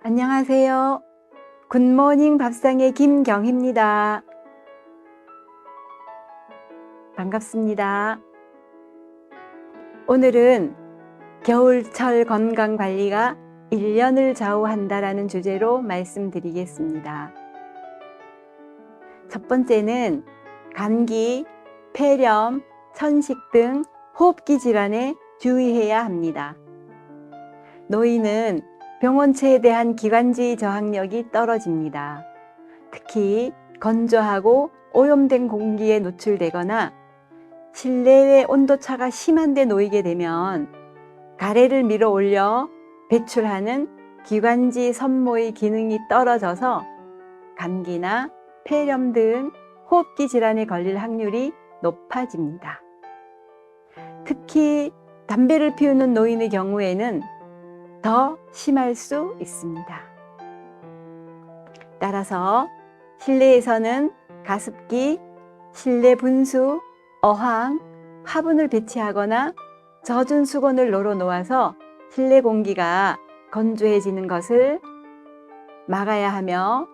안녕하세요. 굿모닝 밥상의 김경희입니다. 반갑습니다. 오늘은 겨울철 건강관리가 1년을 좌우한다라는 주제로 말씀드리겠습니다. 첫 번째는 감기, 폐렴, 천식 등 호흡기 질환에 주의해야 합니다. 노인은 병원체에 대한 기관지 저항력이 떨어집니다. 특히 건조하고 오염된 공기에 노출되거나 실내의 온도차가 심한 데 놓이게 되면 가래를 밀어 올려 배출하는 기관지 섬모의 기능이 떨어져서 감기나 폐렴 등 호흡기 질환에 걸릴 확률이 높아집니다. 특히 담배를 피우는 노인의 경우에는 더 심할 수 있습니다. 따라서 실내에서는 가습기, 실내 분수, 어항, 화분을 배치하거나 젖은 수건을 널어 놓아서 실내 공기가 건조해지는 것을 막아야 하며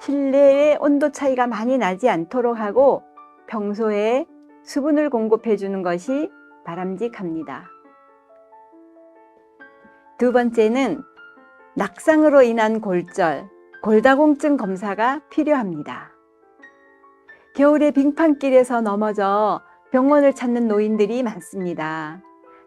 실내의 온도 차이가 많이 나지 않도록 하고 평소에 수분을 공급해 주는 것이 바람직합니다. 두 번째는 낙상으로 인한 골절, 골다공증 검사가 필요합니다. 겨울에 빙판길에서 넘어져 병원을 찾는 노인들이 많습니다.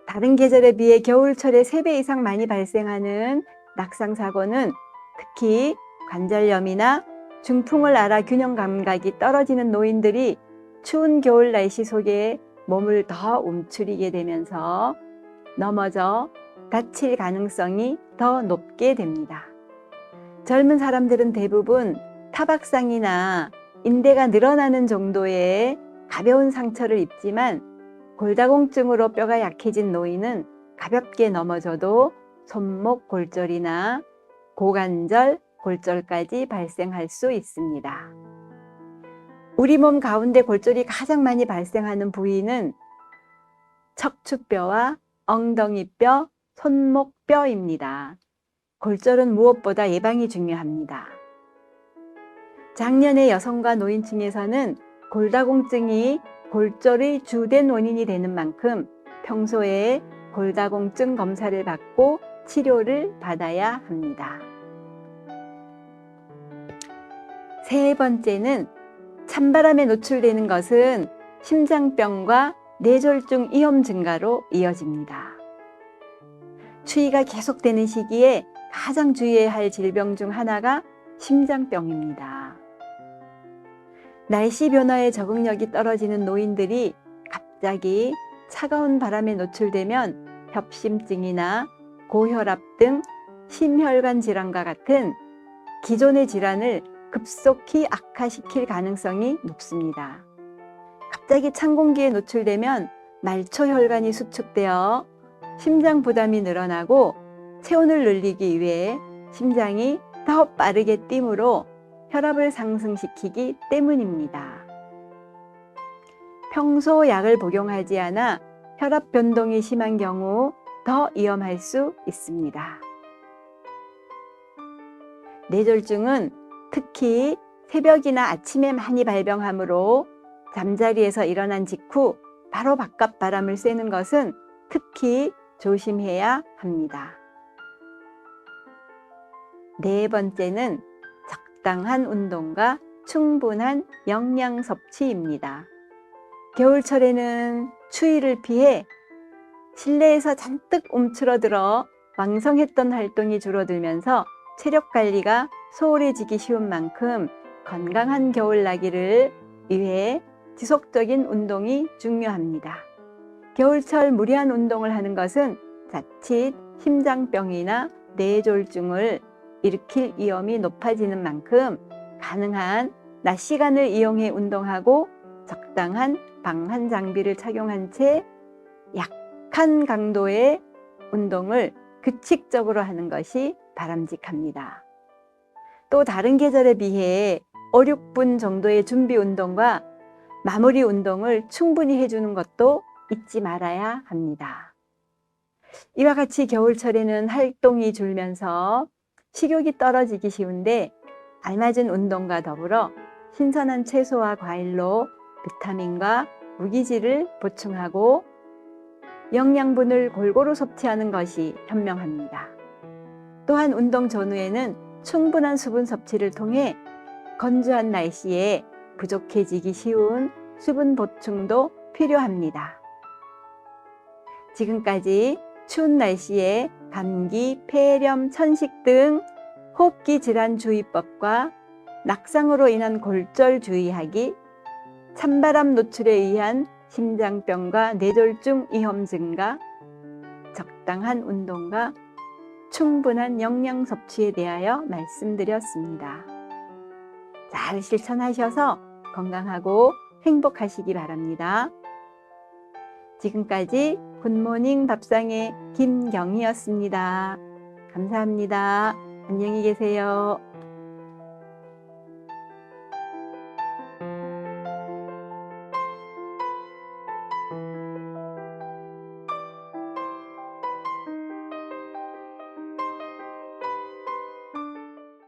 다른 계절에 비해 겨울철에 3배 이상 많이 발생하는 낙상 사고는 특히 관절염이나 중풍을 앓아 균형 감각이 떨어지는 노인들이 추운 겨울 날씨 속에 몸을 더 움츠리게 되면서 넘어져 다칠 가능성이 더 높게 됩니다. 젊은 사람들은 대부분 타박상이나 인대가 늘어나는 정도의 가벼운 상처를 입지만 골다공증으로 뼈가 약해진 노인은 가볍게 넘어져도 손목 골절이나 고관절 골절까지 발생할 수 있습니다. 우리 몸 가운데 골절이 가장 많이 발생하는 부위는 척추뼈와 엉덩이뼈, 손목뼈입니다. 골절은 무엇보다 예방이 중요합니다. 장년의 여성과 노인층에서는 골다공증이 골절의 주된 원인이 되는 만큼 평소에 골다공증 검사를 받고 치료를 받아야 합니다. 세 번째는 찬바람에 노출되는 것은 심장병과 뇌졸중 위험 증가로 이어집니다. 추위가 계속되는 시기에 가장 주의해야 할 질병 중 하나가 심장병입니다. 날씨 변화에 적응력이 떨어지는 노인들이 갑자기 차가운 바람에 노출되면 협심증이나 고혈압 등 심혈관 질환과 같은 기존의 질환을 급속히 악화시킬 가능성이 높습니다. 갑자기 찬 공기에 노출되면 말초혈관이 수축되어 심장 부담이 늘어나고 체온을 늘리기 위해 심장이 더 빠르게 뛰므로 혈압을 상승시키기 때문입니다. 평소 약을 복용하지 않아 혈압 변동이 심한 경우 더 위험할 수 있습니다. 뇌졸중은 특히 새벽이나 아침에 많이 발병하므로 잠자리에서 일어난 직후 바로 바깥 바람을 쐬는 것은 특히 조심해야 합니다. 네 번째는 적당한 운동과 충분한 영양 섭취입니다. 겨울철에는 추위를 피해 실내에서 잔뜩 움츠러들어 왕성했던 활동이 줄어들면서 체력 관리가 소홀해지기 쉬운 만큼 건강한 겨울나기를 위해 지속적인 운동이 중요합니다. 겨울철 무리한 운동을 하는 것은 자칫 심장병이나 뇌졸중을 일으킬 위험이 높아지는 만큼 가능한 낮 시간을 이용해 운동하고 적당한 방한 장비를 착용한 채 약한 강도의 운동을 규칙적으로 하는 것이 바람직합니다. 또 다른 계절에 비해 5, 6분 정도의 준비 운동과 마무리 운동을 충분히 해주는 것도 잊지 말아야 합니다. 이와 같이 겨울철에는 활동이 줄면서 식욕이 떨어지기 쉬운데 알맞은 운동과 더불어 신선한 채소와 과일로 비타민과 무기질을 보충하고 영양분을 골고루 섭취하는 것이 현명합니다. 또한 운동 전후에는 충분한 수분 섭취를 통해 건조한 날씨에 부족해지기 쉬운 수분 보충도 필요합니다. 지금까지 추운 날씨에 감기, 폐렴, 천식 등 호흡기 질환 주의법과 낙상으로 인한 골절 주의하기, 찬바람 노출에 의한 심장병과 뇌졸중 위험 증가, 적당한 운동과 충분한 영양 섭취에 대하여 말씀드렸습니다. 잘 실천하셔서 건강하고 행복하시기 바랍니다. 지금까지 굿모닝 밥상의 김경희였습니다. 감사합니다. 안녕히 계세요.